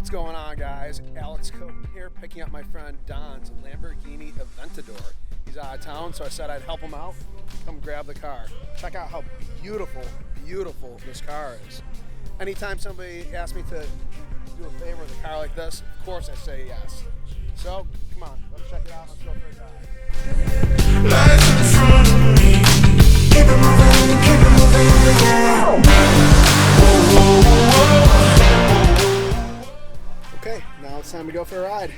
What's going on, guys? Alex Cope here, picking up my friend Don's Lamborghini Aventador. He's out of town, so I said I'd help him out. Come grab the car. Check out how beautiful, beautiful this car is. Anytime somebody asks me to do a favor with a car like this, of course I say yes. So, come on, let's check it out. Let's go for a drive. Lights in front of me. Keep it moving, yeah. Okay, now it's time to go for a ride.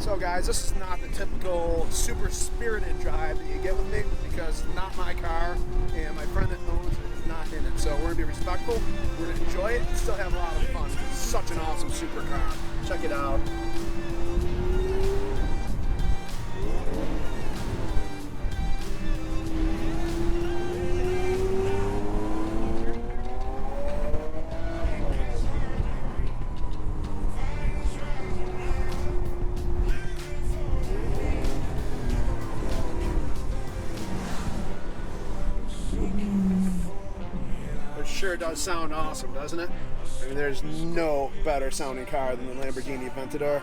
So guys, this is not the typical super spirited drive that you get with me because it's not my car and my friend that owns it is not in it. So we're gonna be respectful, we're gonna enjoy it, and still have a lot of fun. It's such an awesome supercar. Check it out. It sure does sound awesome, doesn't it? I mean, there's no better sounding car than the Lamborghini Aventador.